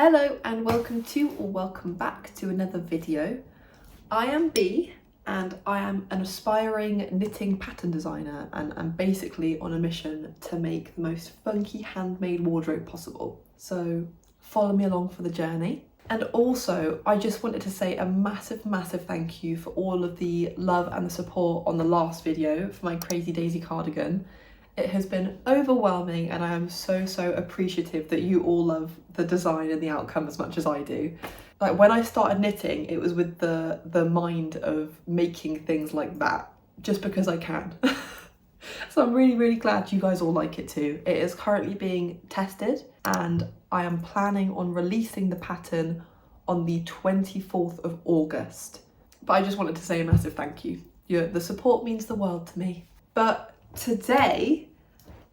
Hello and welcome to or welcome back to another video. I am B and I am an aspiring knitting pattern designer and I'm basically on a mission to make the most funky handmade wardrobe possible. So follow me along for the journey. And also I just wanted to say a massive thank you for all of the love and the support on the last video for my Crazy Daisy cardigan. It has been overwhelming and I am so appreciative that you all love the design and the outcome as much as I do. Like when I started knitting, it was with the mind of making things like that, just because I can. So I'm really glad you guys all like it too. It is currently being tested and I am planning on releasing the pattern on the 24th of August. But I just wanted to say a massive thank you. The support means the world to me. But today,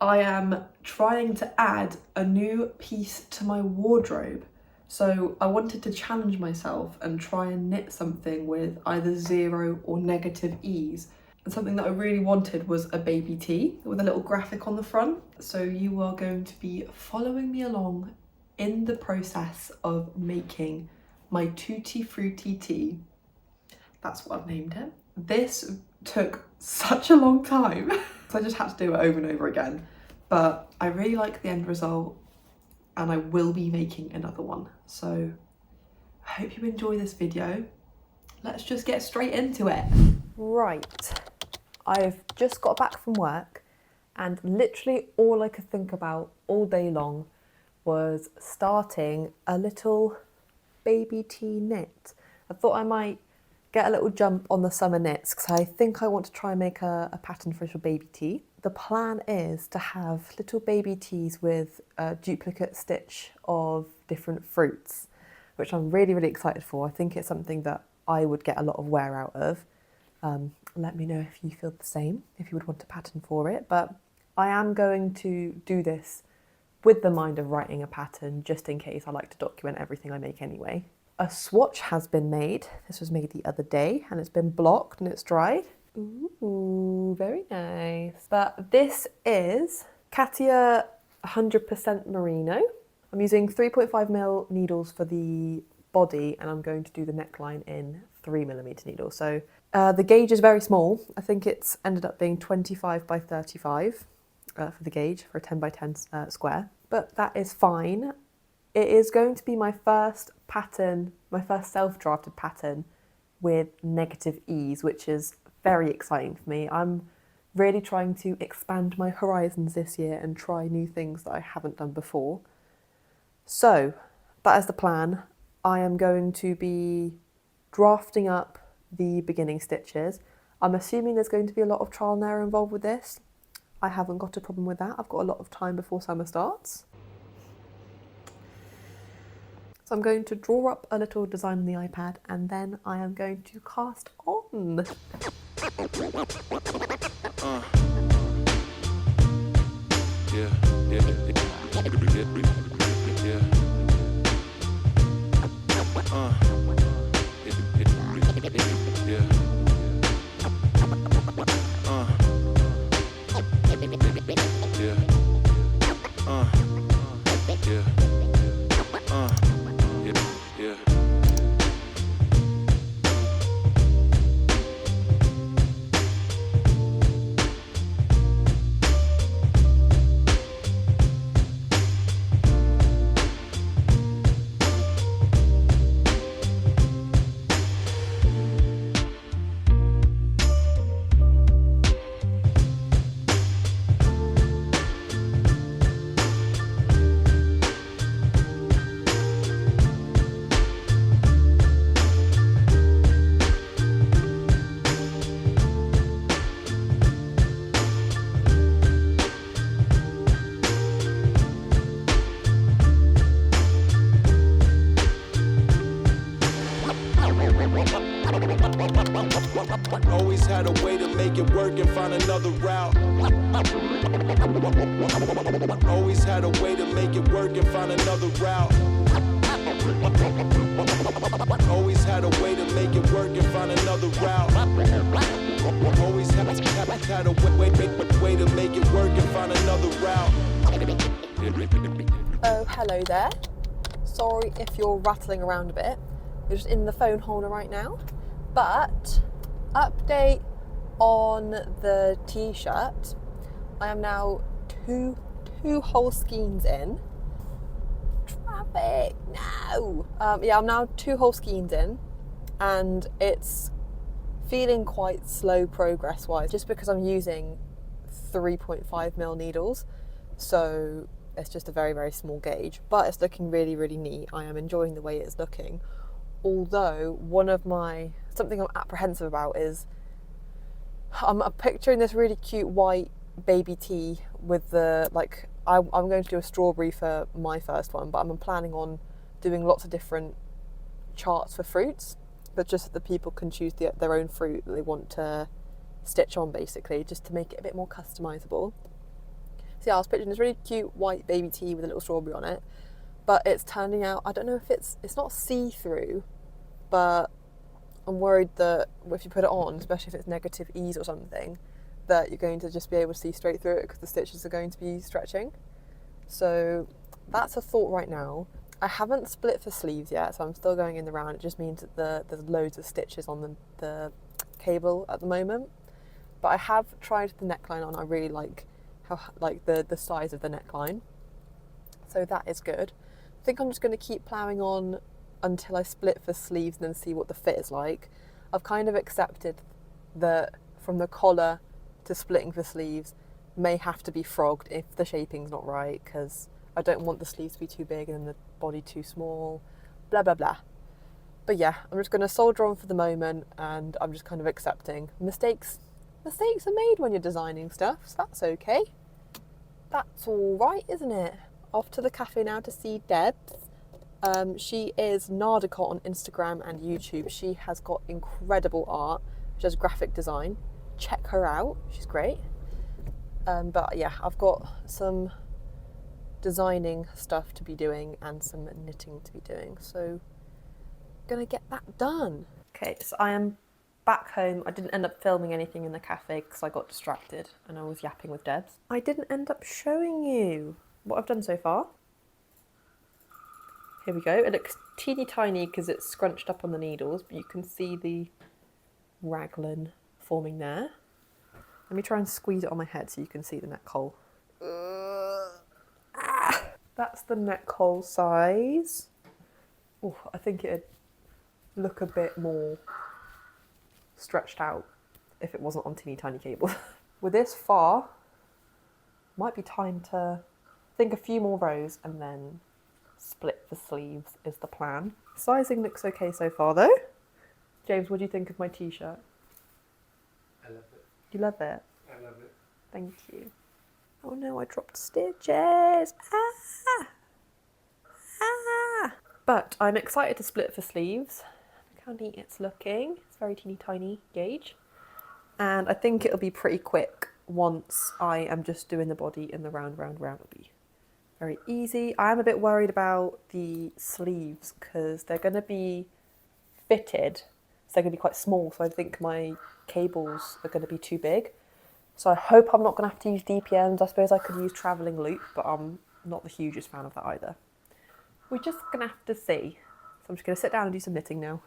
I am trying to add a new piece to my wardrobe. So I wanted to challenge myself and try and knit something with either 0 or negative ease. And something that I really wanted was a baby tee with a little graphic on the front. So you are going to be following me along in the process of making my Tutti Frutti tee. That's what I've named it. This took such a long time. So I just had to do it over and over again. But I really like the end result and I will be making another one. So I hope you enjoy this video. Let's just get straight into it. Right, I've just got back from work and literally all I could think about all day long was starting a little baby tee knit. I thought I might get a little jump on the summer knits because I think I want to try and make a pattern for a little baby tee. The plan is to have little baby tees with a duplicate stitch of different fruits, which I'm really excited for. I think it's something that I would get a lot of wear out of. Let me know if you feel the same, if you would want a pattern for it. But I am going to do this with the mind of writing a pattern just in case. I like to document everything I make anyway. A swatch has been made. This was made the other day and it's been blocked and it's dried. Ooh, very nice. But this is Katia 100% Merino. I'm using 3.5mm needles for the body and I'm going to do the neckline in 3mm needles. So the gauge is very small. I think it's ended up being 25 by 35 for the gauge for a 10 by 10 square. But that is fine. It is going to be my first pattern, my first self-drafted pattern with negative ease, which is very exciting for me. I'm really trying to expand my horizons this year and try new things that I haven't done before. So that is the plan. I am going to be drafting up the beginning stitches. I'm assuming there's going to be a lot of trial and error involved with this. I haven't got a problem with that. I've got a lot of time before summer starts. So I'm going to draw up a little design on the iPad and then I am going to cast on. Always had a way to make it work and find another route. Always had a way to make it work and find another route. Always had a way to make it work and find another route. Always had a way to make it work and find another route. Oh, hello there. sorry if you're rattling around a bit. You're just in the phone holder right now. But update on the t-shirt. I am now two whole skeins in. Traffic, no. Yeah, I'm now 2 whole skeins in, and it's feeling quite slow progress wise, just because I'm using 3.5mm needles, so it's just a very small gauge, but it's looking really neat. I am enjoying the way it's looking, although something I'm apprehensive about is I'm picturing this really cute white baby tee with the, like, I'm going to do a strawberry for my first one, but I'm planning on doing lots of different charts for fruits, but just so that people can choose their own fruit that they want to stitch on, basically, just to make it a bit more customizable. So yeah, I was picturing this really cute white baby tee with a little strawberry on it, but it's turning out, I don't know if it's not see-through, but I'm worried that if you put it on, especially if it's negative ease or something, that you're going to just be able to see straight through it because the stitches are going to be stretching. So that's a thought right now. I haven't split for sleeves yet, so I'm still going in the round. It just means that there's loads of stitches on the cable at the moment. But I have tried the neckline on. I really like how the size of the neckline. So that is good. I think I'm just going to keep ploughing on until I split for sleeves and then see what the fit is like. I've kind of accepted that from the collar to splitting for sleeves may have to be frogged if the shaping's not right, because I don't want the sleeves to be too big and the body too small, blah blah blah. But yeah, I'm just going to soldier on for the moment, and I'm just kind of accepting mistakes are made when you're designing stuff, so that's okay. That's all right, isn't it? Off to the cafe now to see Debs. She is Nardicot on Instagram and YouTube. She has got incredible art. She does graphic design. Check her out, she's great. But yeah, I've got some designing stuff to be doing and some knitting to be doing, so gonna get that done. Okay, so I am back home. I didn't end up filming anything in the cafe because I got distracted and I was yapping with Debs. I didn't end up showing you what I've done so far. Here we go. It looks teeny tiny because it's scrunched up on the needles, but you can see the raglan forming there. Let me try and squeeze it on my head so you can see the neck hole. That's the neck hole size. Oh, I think it'd look a bit more stretched out if it wasn't on teeny tiny cable. With this far, might be time to think a few more rows and then split the sleeves is the plan. Sizing looks okay so far though. James, what do you think of my t-shirt? I love it. You love it? I love it. Thank you. Oh no, I dropped stitches. But I'm excited to split for sleeves. Look how neat it's looking. It's very teeny tiny gauge. And I think it'll be pretty quick once I am just doing the body in the round. It'll be very easy. I am a bit worried about the sleeves because they're going to be fitted. So they're going to be quite small. So I think my cables are going to be too big. So I hope I'm not going to have to use DPMs. I suppose I could use travelling loop, but I'm not the hugest fan of that either. We're just going to have to see. So I'm just going to sit down and do some knitting now.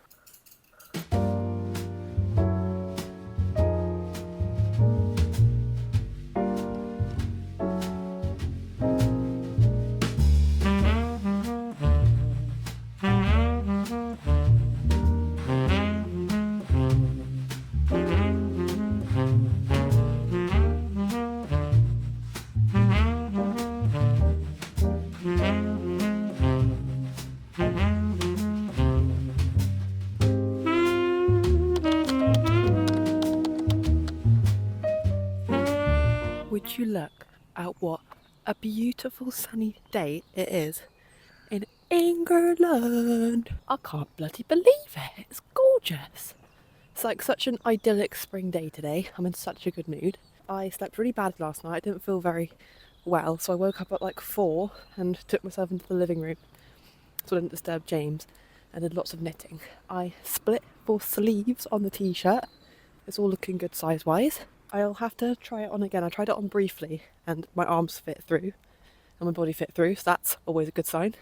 Would you look at what a beautiful sunny day it is in England? I can't bloody believe it. It's gorgeous. It's like such an idyllic spring day today. I'm in such a good mood. I slept really bad last night. I didn't feel very well, so I woke up at like 4 and took myself into the living room so I didn't disturb James, and did lots of knitting. I split for sleeves on the t-shirt. It's all looking good size-wise. I'll have to try it on again. I tried it on briefly and my arms fit through and my body fit through, so that's always a good sign.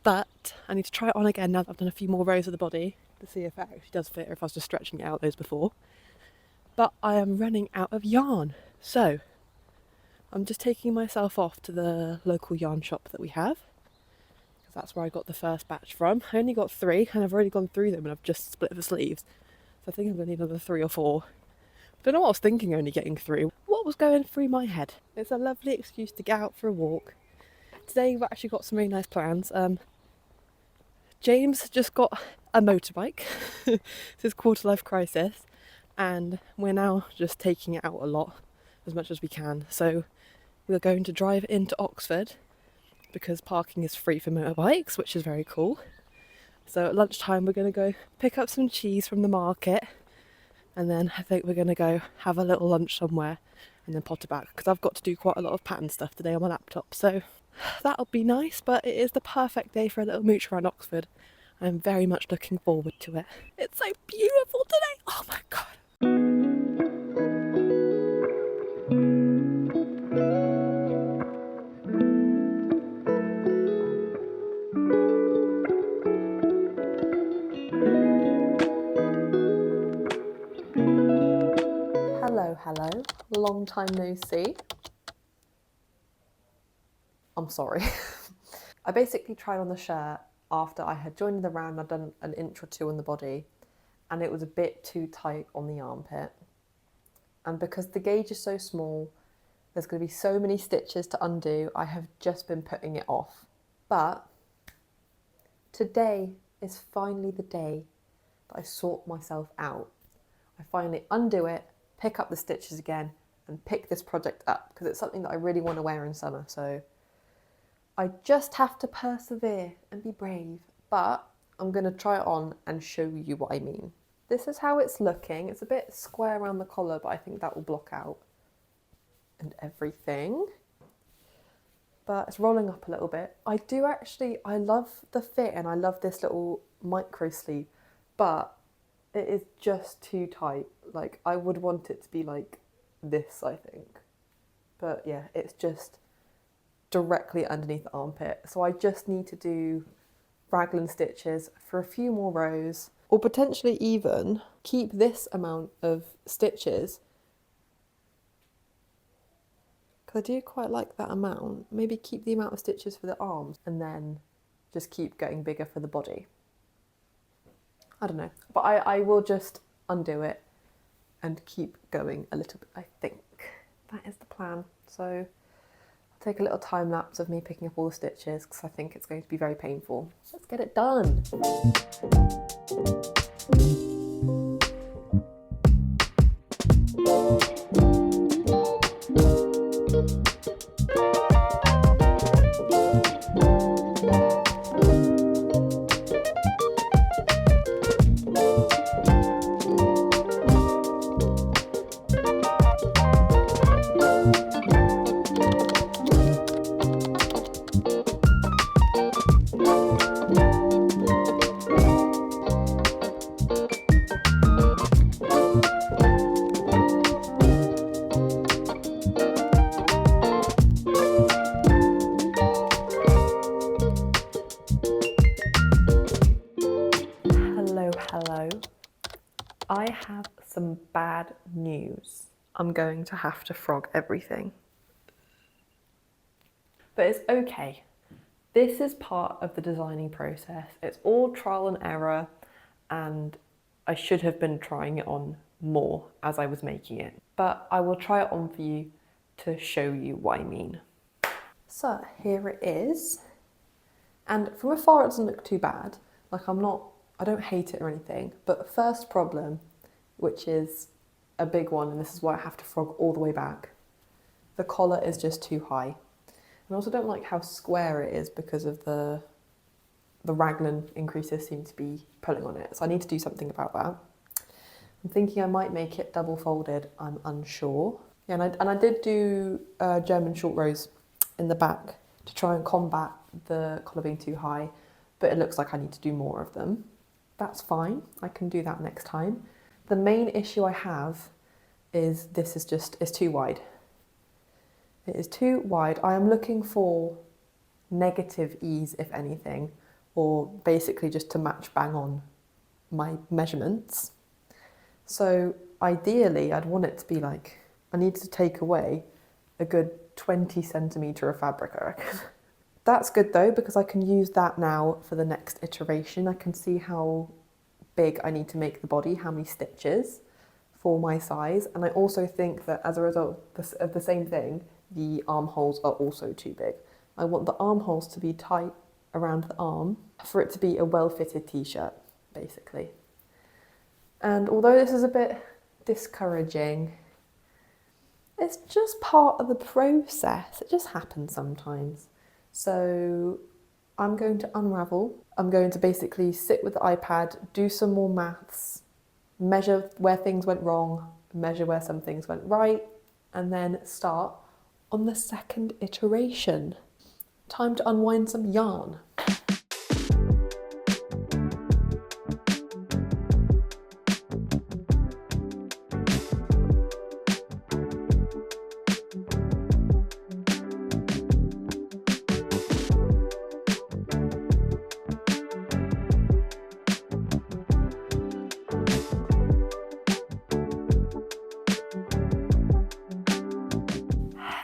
but I need to try it on again now that I've done a few more rows of the body to see if it actually does fit or if I was just stretching it out those before. But I am running out of yarn, so I'm just taking myself off to the local yarn shop that we have, because that's where I got the first batch from. I only got 3 and I've already gone through them and I've just split the sleeves, so I think I'm going to need another 3 or 4. Don't know what I was thinking only getting 3. What was going through my head? It's a lovely excuse to get out for a walk. Today we've actually got some really nice plans. James just got a motorbike. It's his quarter life crisis, and we're now just taking it out a lot, as much as we can. So we're going to drive into Oxford because parking is free for motorbikes, which is very cool. So at lunchtime we're going to go pick up some cheese from the market, and then I think we're going to go have a little lunch somewhere and then potter back, because I've got to do quite a lot of pattern stuff today on my laptop. So that'll be nice, but it is the perfect day for a little mooch around Oxford. I'm very much looking forward to it. It's so beautiful today. Oh my god. Hello, long time no see. I'm sorry. I basically tried on the shirt after I had joined the round. I'd done an inch or 2 on the body, and it was a bit too tight on the armpit. And because the gauge is so small, there's going to be so many stitches to undo, I have just been putting it off. But today is finally the day that I sort myself out. I finally undo it, pick up the stitches again, and pick this project up, because it's something that I really want to wear in summer. So I just have to persevere and be brave, but I'm going to try it on and show you what I mean. This is how it's looking. It's a bit square around the collar, but I think that will block out and everything. But it's rolling up a little bit. I love the fit and I love this little micro sleeve, but it is just too tight. Like, I would want it to be like this, I think. But yeah, it's just directly underneath the armpit. So I just need to do raglan stitches for a few more rows, or potentially even keep this amount of stitches, because I do quite like that amount. Maybe keep the amount of stitches for the arms and then just keep getting bigger for the body. I don't know, but I will just undo it and keep going a little bit, I think. That is the plan. So I'll take a little time lapse of me picking up all the stitches, because I think it's going to be very painful. Let's get it done. Hello. I have some bad news. I'm going to have to frog everything. But it's okay. This is part of the designing process. It's all trial and error, and I should have been trying it on more as I was making it. But I will try it on for you to show you what I mean. So here it is. And from afar it doesn't look too bad. Like, I don't hate it or anything. But first problem, which is a big one, and this is why I have to frog all the way back. The collar is just too high. And I also don't like how square it is because of the raglan increases seem to be pulling on it. So I need to do something about that. I'm thinking I might make it double folded. I'm unsure. Yeah, and I did do German short rows in the back to try and combat the collar being too high, but it looks like I need to do more of them. That's fine. I can do that next time. The main issue I have is this is too wide. It is too wide. I am looking for negative ease, if anything, or basically just to match bang on my measurements. So ideally I'd want it to be like, I need to take away a good 20 centimetre of fabric, I reckon. That's good though, because I can use that now for the next iteration. I can see how big I need to make the body, how many stitches for my size. And I also think that as a result of the same thing, the armholes are also too big. I want the armholes to be tight around the arm for it to be a well-fitted t-shirt, basically. And although this is a bit discouraging, it's just part of the process. It just happens sometimes. So I'm going to unravel. I'm going to basically sit with the iPad, do some more maths, measure where things went wrong, measure where some things went right, and then start on the second iteration. Time to unwind some yarn.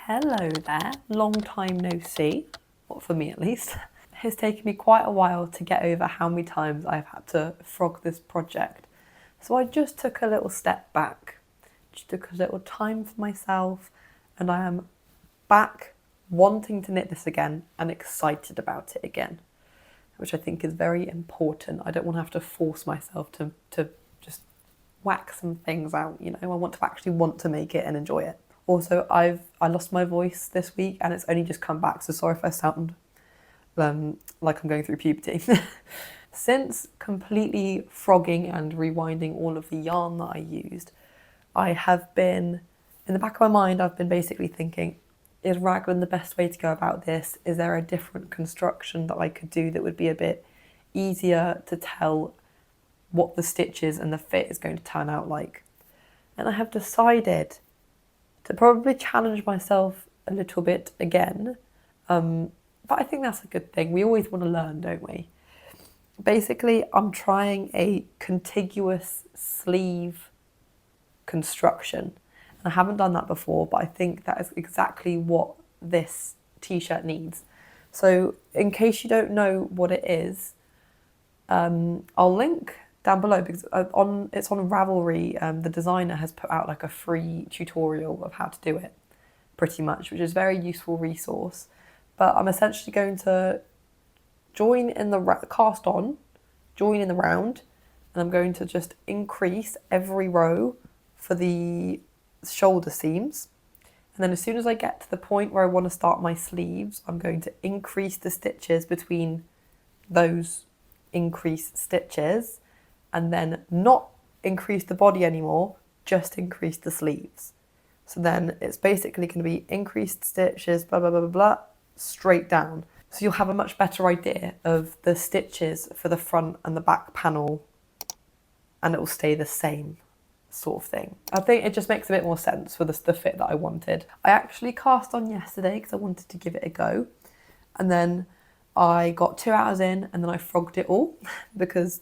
Hello there, long time no see, or for me at least. It's taken me quite a while to get over how many times I've had to frog this project. So I just took a little step back, just took a little time for myself, and I am back wanting to knit this again and excited about it again, which I think is very important. I don't want to have to force myself to just whack some things out, you know. I want to actually want to make it and enjoy it. Also, I lost my voice this week and it's only just come back, so sorry if I sound like I'm going through puberty. Since completely frogging and rewinding all of the yarn that I used, I have been, in the back of my mind, I've been basically thinking, is raglan the best way to go about this? Is there a different construction that I could do that would be a bit easier to tell what the stitches and the fit is going to turn out like? And I have decided to probably challenge myself a little bit again, but I think that's a good thing. We always want to learn, don't we? Basically, I'm trying a contiguous sleeve construction. And I haven't done that before, but I think that is exactly what this t-shirt needs. So in case you don't know what it is, I'll link down below, because it's on Ravelry. The designer has put out like a free tutorial of how to do it, pretty much, which is a very useful resource. But I'm essentially going to join in the join in the round, and I'm going to just increase every row for the shoulder seams. And then as soon as I get to the point where I want to start my sleeves, I'm going to increase the stitches between those increased stitches, and then not increase the body anymore, just increase the sleeves. So then it's basically going to be increased stitches, blah, blah, blah, blah, blah, straight down. So you'll have a much better idea of the stitches for the front and the back panel, and it will stay the same sort of thing. I think it just makes a bit more sense for the fit that I wanted. I actually cast on yesterday because I wanted to give it a go, and then I got 2 hours in and then I frogged it all because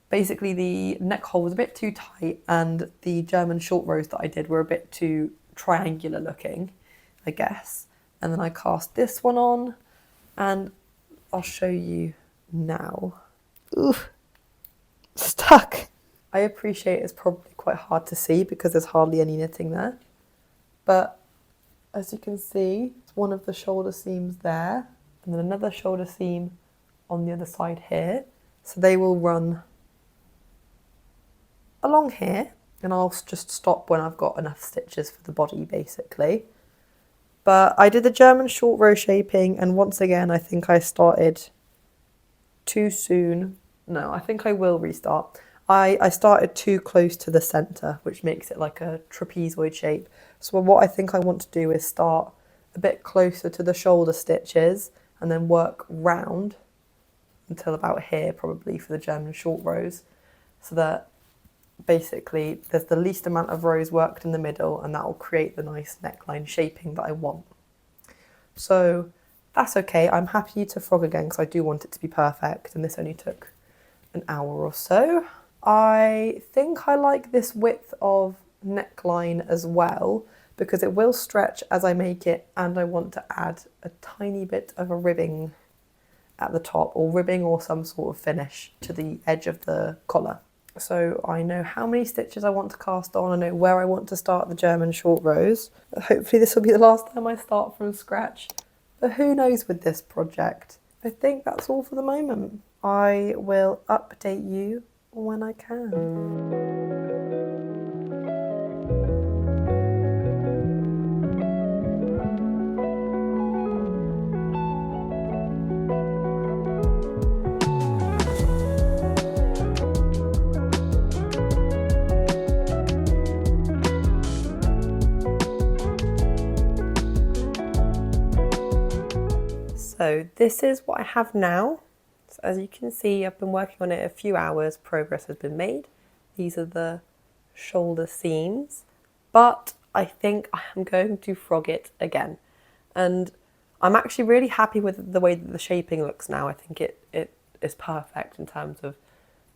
basically the neck hole was a bit too tight and the German short rows that I did were a bit too triangular looking, I guess. And then I cast this one on, and I'll show you now. Ooh, stuck. I appreciate it's probably quite hard to see because there's hardly any knitting there. But as you can see, it's one of the shoulder seams there, and then another shoulder seam on the other side here. So they will run along here, and I'll just stop when I've got enough stitches for the body, basically. But I did the German short row shaping, and once again, I think I started too soon. No, I think I will restart. I started too close to the centre, which makes it like a trapezoid shape. So what I think I want to do is start a bit closer to the shoulder stitches and then work round until about here, probably, for the German short rows, so that basically there's the least amount of rows worked in the middle, and that will create the nice neckline shaping that I want. So that's okay. I'm happy to frog again because I do want it to be perfect, and this only took an hour or so. I think I like this width of neckline as well because it will stretch as I make it, and I want to add a tiny bit of a ribbing at the top, or ribbing or some sort of finish to the edge of the collar. So I know how many stitches I want to cast on, I know where I want to start the German short rows. Hopefully this will be the last time I start from scratch, but who knows with this project. I think that's all for the moment. I will update you when I can. So this is what I have now. So as you can see, I've been working on it a few hours, progress has been made. These are the shoulder seams, but I think I am going to frog it again. And I'm actually really happy with the way that the shaping looks now. I think it is perfect in terms of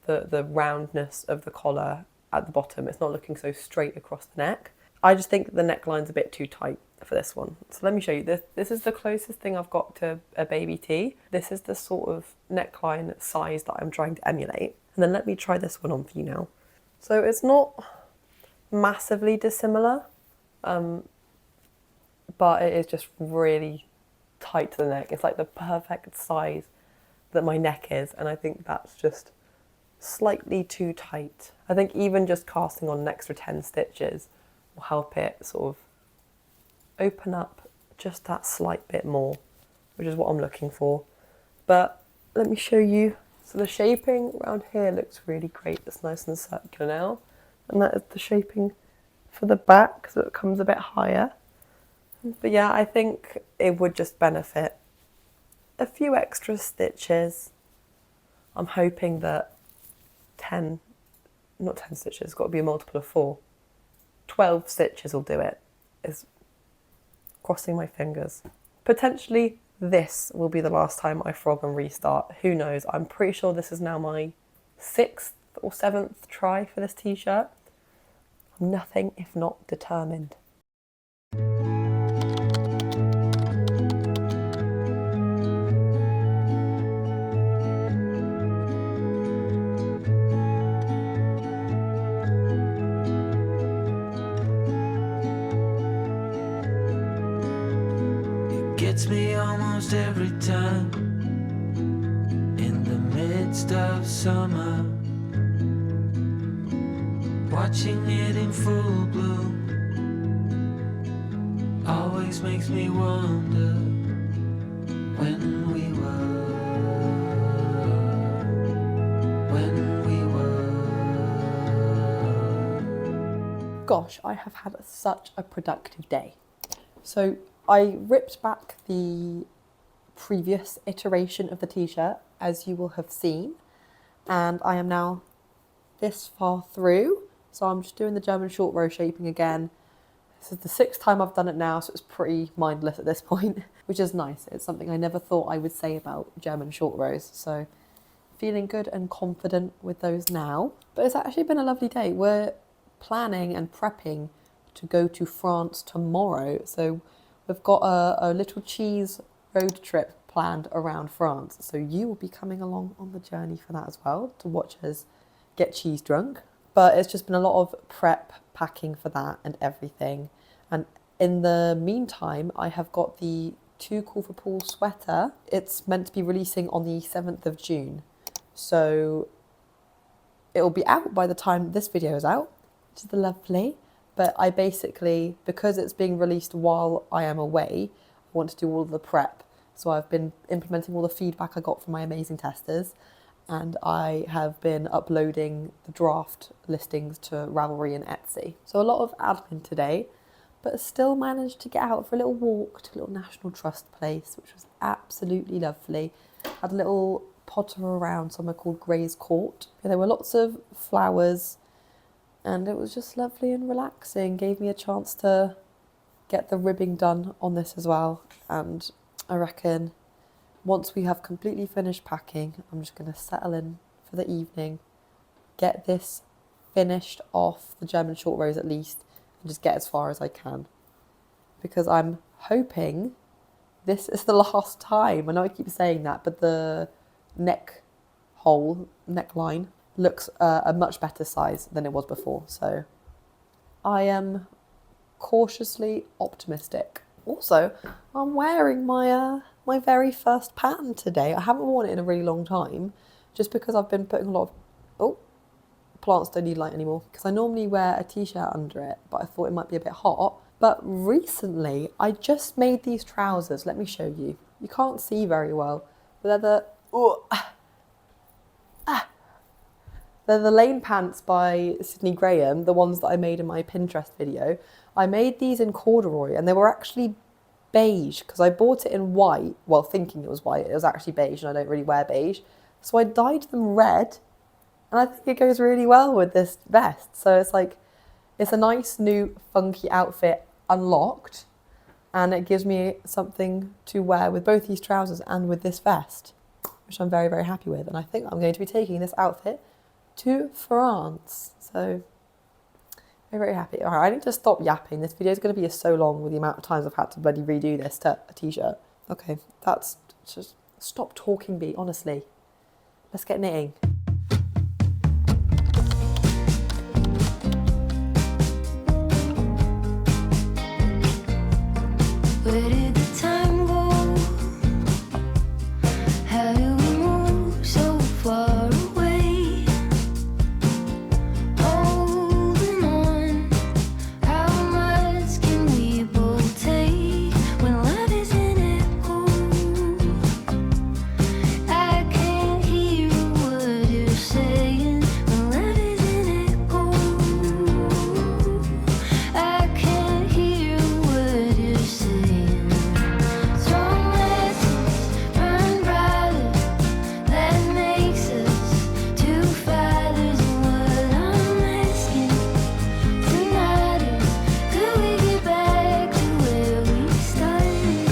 the roundness of the collar at the bottom. It's not looking so straight across the neck. I just think the neckline's a bit too tight for this one. So let me show you this. This is the closest thing I've got to a baby tee. This is the sort of neckline size that I'm trying to emulate. And then let me try this one on for you now. So it's not massively dissimilar, but it is just really tight to the neck. It's like the perfect size that my neck is, and I think that's just slightly too tight. I think even just casting on an extra 10 stitches will help it sort of open up just that slight bit more, which is what I'm looking for. But let me show you. So the shaping around here looks really great. It's nice and circular now. And that is the shaping for the back, so it comes a bit higher. But yeah, I think it would just benefit a few extra stitches. I'm hoping that 10 stitches, it's got to be a multiple of 4. 12 stitches will do it. Is crossing my fingers. Potentially this will be the last time I frog and restart. Who knows? I'm pretty sure this is now my 6th or 7th try for this t-shirt. I'm nothing if not determined. Gets me almost every time in the midst of summer, watching it in full bloom always makes me wonder when we were. Gosh, I have had such a productive day. So I ripped back the previous iteration of the t-shirt, as you will have seen, and I am now this far through. So I'm just doing the German short row shaping again. This is the 6th time I've done it now, so it's pretty mindless at this point, which is nice. It's something I never thought I would say about German short rows. So feeling good and confident with those now. But it's actually been a lovely day. We're planning and prepping to go to France tomorrow. So we've got a little cheese road trip planned around France. So you will be coming along on the journey for that as well, to watch us get cheese drunk. But it's just been a lot of prep, packing for that and everything. And in the meantime, I have got the Too Cool for Pool sweater. It's meant to be releasing on the 7th of June. So it'll be out by the time this video is out, which is lovely. But I basically, because it's being released while I am away, I want to do all of the prep. So I've been implementing all the feedback I got from my amazing testers, and I have been uploading the draft listings to Ravelry and Etsy. So a lot of admin today, but still managed to get out for a little walk to a little National Trust place, which was absolutely lovely. Had a little potter around somewhere called Gray's Court. There were lots of flowers, and it was just lovely and relaxing. Gave me a chance to get the ribbing done on this as well, and I reckon once we have completely finished packing, I'm just going to settle in for the evening, get this finished off, the German short rows at least, and just get as far as I can. Because I'm hoping this is the last time. I know I keep saying that, but the neckline looks a much better size than it was before. So I am cautiously optimistic. Also, I'm wearing my my very first pattern today. I haven't worn it in a really long time, just because I've been putting a lot of plants don't need light anymore, because I normally wear a t-shirt under it, but I thought it might be a bit hot. But recently I just made these trousers. Let me show you. You can't see very well, but they're the Lane pants by Sydney Graham, the ones that I made in my Pinterest video. I made these in corduroy and they were actually beige because I bought it in white, well, thinking it was white. It was actually beige and I don't really wear beige. So I dyed them red and I think it goes really well with this vest. So it's like, it's a nice new funky outfit unlocked, and it gives me something to wear with both these trousers and with this vest, which I'm very, very happy with. And I think I'm going to be taking this outfit to France. So very, very happy. All right, I need to stop yapping. This video is going to be so long with the amount of times I've had to bloody redo this to a t-shirt. Okay, that's just, stop talking, Bea, honestly. Let's get knitting. Where did the time go? How do we move so far away? Holding on, how much can we both take when love is an echo? I can't hear what you're saying when love is an echo. I can't hear what you're saying. Strong lessons burn brighter, that makes us two fighters. And what I'm asking tonight is, could we get back to where we started?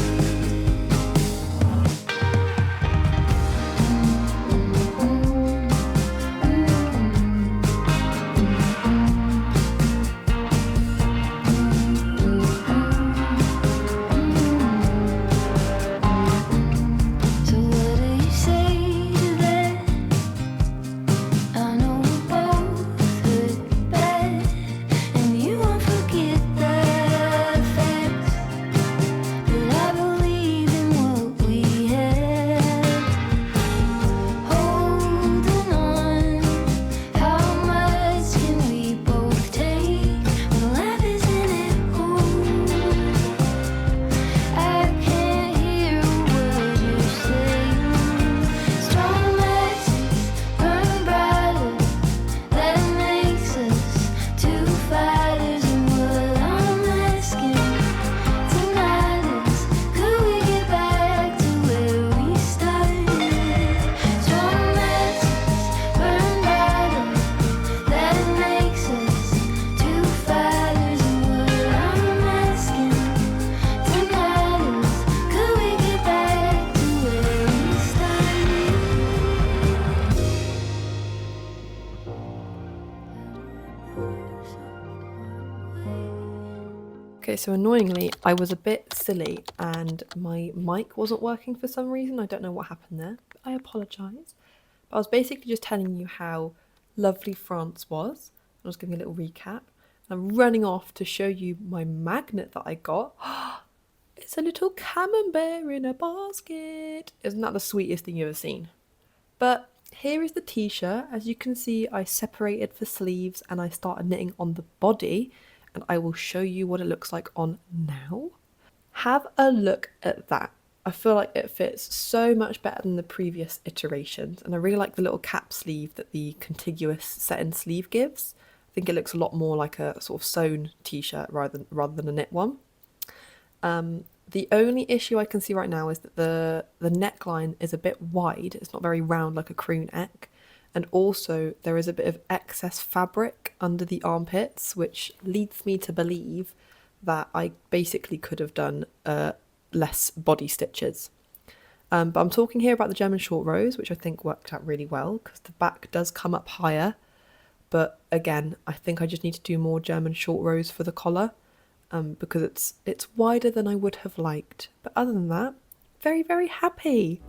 So what do you say to that? I know we both hurt bad, and you won't forget the facts. But I believe in what we had. Holding on, how much can we both take when life is an echo? I can't hear what you're saying. Strong lessons burn brighter, that makes us two fighters. And what I'm asking tonight is, could we get back to where we started? Strong lessons burn brighter, that makes us two fighters. And what I'm asking tonight is, could we get back to where we started? Okay, so annoyingly, I was a bit silly and my mic wasn't working for some reason. I don't know what happened there. I apologise. But I was basically just telling you how lovely France was. I was giving a little recap. I'm running off to show you my magnet that I got. It's a little camembert in a basket. Isn't that the sweetest thing you've ever seen? But here is the t-shirt. As you can see, I separated the sleeves and I started knitting on the body. And I will show you what it looks like on now. Have a look at that. I feel like it fits so much better than the previous iterations, and I really like the little cap sleeve that the Contiguous set-in sleeve gives. I think it looks a lot more like a sort of sewn t-shirt rather than a knit one. The only issue I can see right now is that the neckline is a bit wide. It's not very round like a crew neck. And also there is a bit of excess fabric under the armpits, which leads me to believe that I basically could have done a less body stitches. But I'm talking here about the German short rows, which I think worked out really well because the back does come up higher. But again, I think I just need to do more German short rows for the collar because it's wider than I would have liked. But other than that, very, very happy.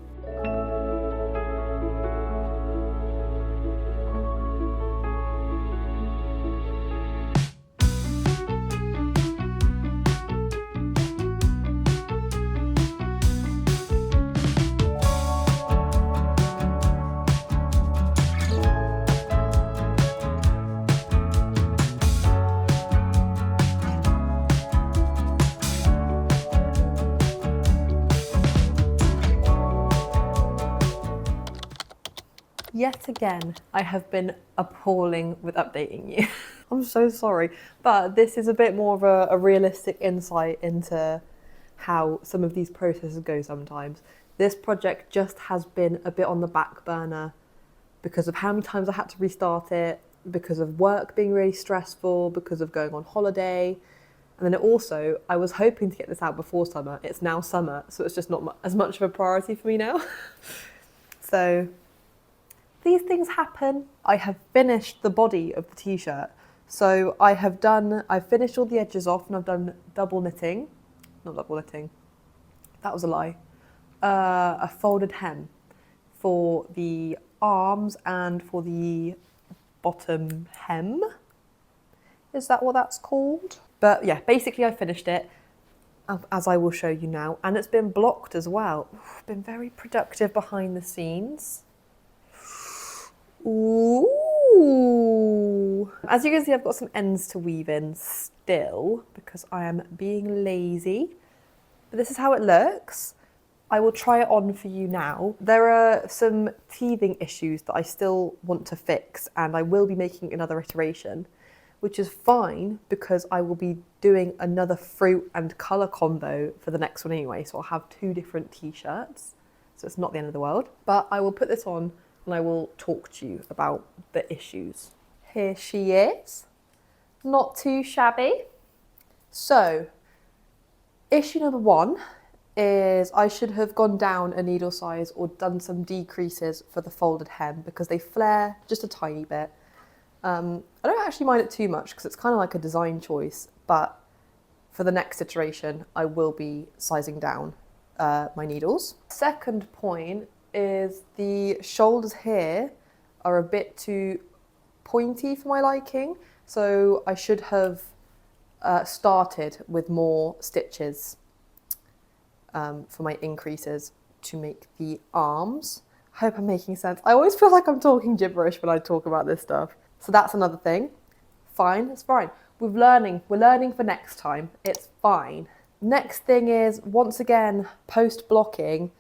Yet again, I have been appalling with updating you. I'm so sorry, but this is a bit more of a realistic insight into how some of these processes go sometimes. This project just has been a bit on the back burner because of how many times I had to restart it, because of work being really stressful, because of going on holiday. And then also, I was hoping to get this out before summer. It's now summer, so it's just not as much of a priority for me now. So these things happen. I have finished the body of the t-shirt. So I've finished all the edges off and I've done double knitting. Not double knitting, that was a lie. A folded hem for the arms and for the bottom hem. Is that what that's called? But yeah, basically I finished it, as I will show you now. And it's been blocked as well. Been very productive behind the scenes. Ooh. As you can see, I've got some ends to weave in still because I am being lazy. But this is how it looks. I will try it on for you now. There are some teething issues that I still want to fix and I will be making another iteration, which is fine because I will be doing another fruit and colour combo for the next one anyway. So I'll have 2 different t-shirts. So it's not the end of the world. But I will put this on and I will talk to you about the issues. Here she is, not too shabby. So, issue number 1 is I should have gone down a needle size or done some decreases for the folded hem because they flare just a tiny bit. I don't actually mind it too much because it's kind of like a design choice, but for the next iteration, I will be sizing down my needles. Second point is the shoulders here are a bit too pointy for my liking, so I should have started with more stitches for my increases to make the arms. I hope I'm making sense. I always feel like I'm talking gibberish when I talk about this stuff. So that's another thing. Fine, it's fine. We're learning for next time. It's fine. Next thing is, once again, post-blocking,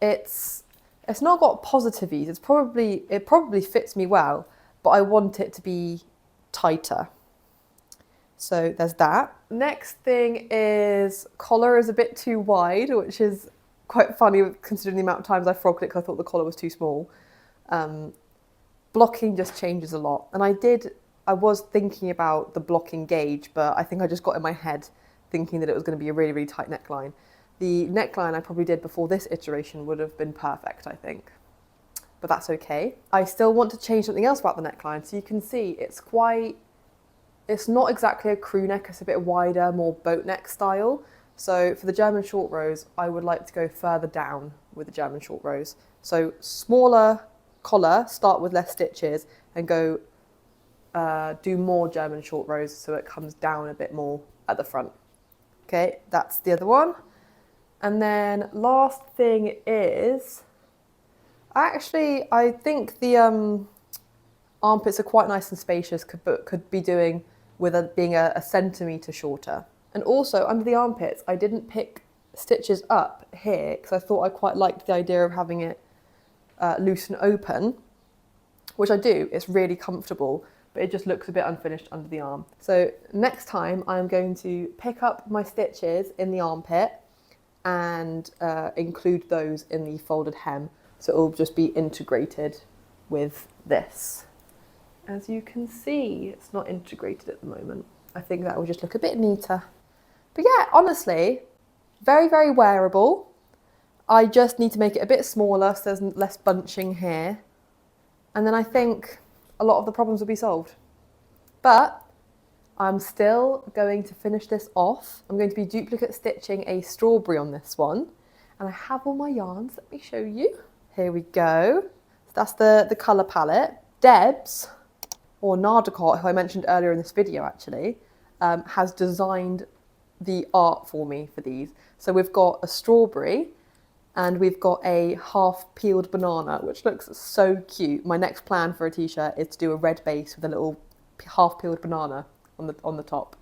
it's not got positive ease. It probably fits me well, but I want it to be tighter. So there's that. Next thing is collar is a bit too wide, which is quite funny considering the amount of times I frogged it because I thought the collar was too small. Blocking just changes a lot. And I was thinking about the blocking gauge, but I think I just got in my head thinking that it was going to be a really, really tight neckline. The neckline I probably did before this iteration would have been perfect, I think. But that's okay. I still want to change something else about the neckline. So you can see it's not exactly a crew neck, it's a bit wider, more boat neck style. So for the German short rows, I would like to go further down with the German short rows. So smaller collar, start with less stitches and go do more German short rows so it comes down a bit more at the front. Okay, that's the other one. And then last thing is, actually I think the armpits are quite nice and spacious, could be doing with being a centimetre shorter. And also under the armpits, I didn't pick stitches up here because I thought I quite liked the idea of having it loose and open, which I do, it's really comfortable, but it just looks a bit unfinished under the arm. So next time I'm going to pick up my stitches in the armpit and include those in the folded hem. So it will just be integrated with this. As you can see, it's not integrated at the moment. I think that will just look a bit neater. But yeah, honestly, Very, very wearable. I just need to make it a bit smaller so there's less bunching here. And then I think a lot of the problems will be solved. But I'm still going to finish this off. I'm going to be duplicate stitching a strawberry on this one. And I have all my yarns. Let me show you. Here we go. So that's the colour palette. Debs, or Nardicot, who I mentioned earlier in this video actually, has designed the art for me for these. So we've got a strawberry and we've got a half peeled banana, which looks so cute. My next plan for a t-shirt is to do a red base with a little half peeled banana on the top,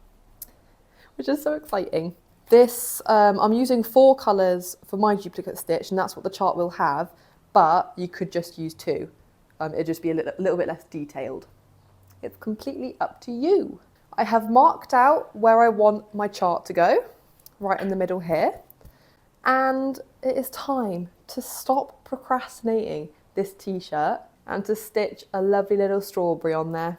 which is so exciting. This, I'm using 4 colours for my duplicate stitch, and that's what the chart will have, but you could just use 2. It'd just be a little bit less detailed. It's completely up to you. I have marked out where I want my chart to go, right in the middle here. And it is time to stop procrastinating this t-shirt and to stitch a lovely little strawberry on there.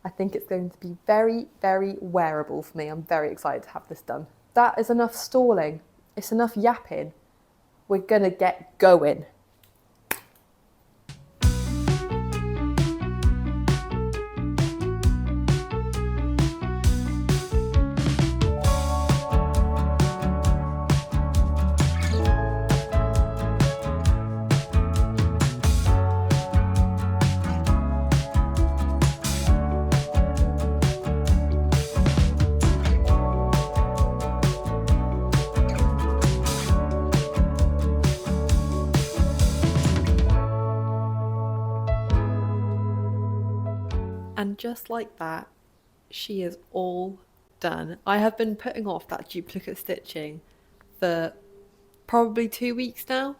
I think it's going to be very, very wearable for me. I'm very excited to have this done. That is enough stalling. It's enough yapping. We're gonna get going. And just like that, she is all done. I have been putting off that duplicate stitching for probably 2 weeks now,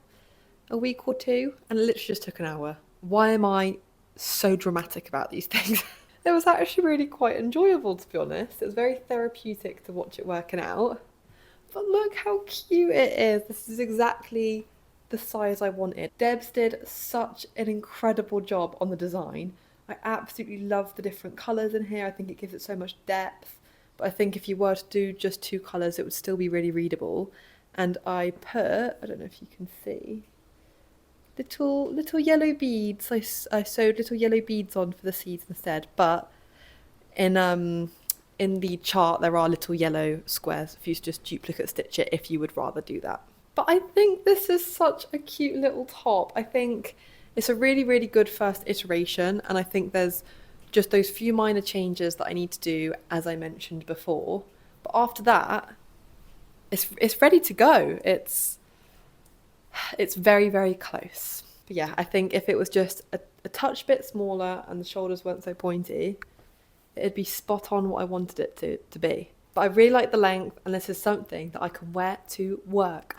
a week or 2, and it literally just took an hour. Why am I so dramatic about these things? It was actually really quite enjoyable, to be honest. It was very therapeutic to watch it working out. But look how cute it is. This is exactly the size I wanted. Debs did such an incredible job on the design. I absolutely love the different colours in here. I think it gives it so much depth. But I think if you were to do just 2 colours, it would still be really readable. And I put, I don't know if you can see, little yellow beads. I sewed little yellow beads on for the seeds instead. But in the chart, there are little yellow squares if you just duplicate stitch it if you would rather do that. But I think this is such a cute little top. I think it's a really, really good first iteration, and I think there's just those few minor changes that I need to do, as I mentioned before. But after that, it's ready to go. It's very, very close. But yeah, I think if it was just a touch bit smaller and the shoulders weren't so pointy, it'd be spot on what I wanted it to be. But I really like the length, and this is something that I can wear to work.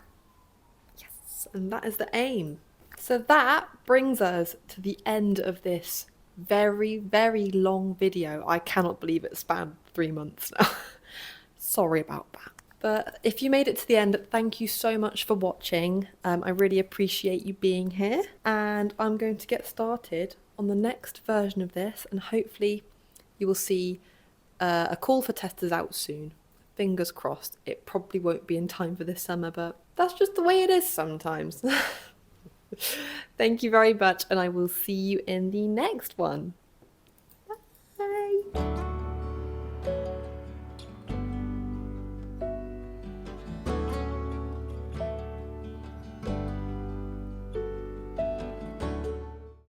Yes, and that is the aim. So that brings us to the end of this very, very long video. I cannot believe it spanned 3 months now. Sorry about that. But if you made it to the end, thank you so much for watching. I really appreciate you being here. And I'm going to get started on the next version of this, and hopefully you will see a call for testers out soon. Fingers crossed. It probably won't be in time for this summer, but that's just the way it is sometimes. Thank you very much, and I will see you in the next one. Bye.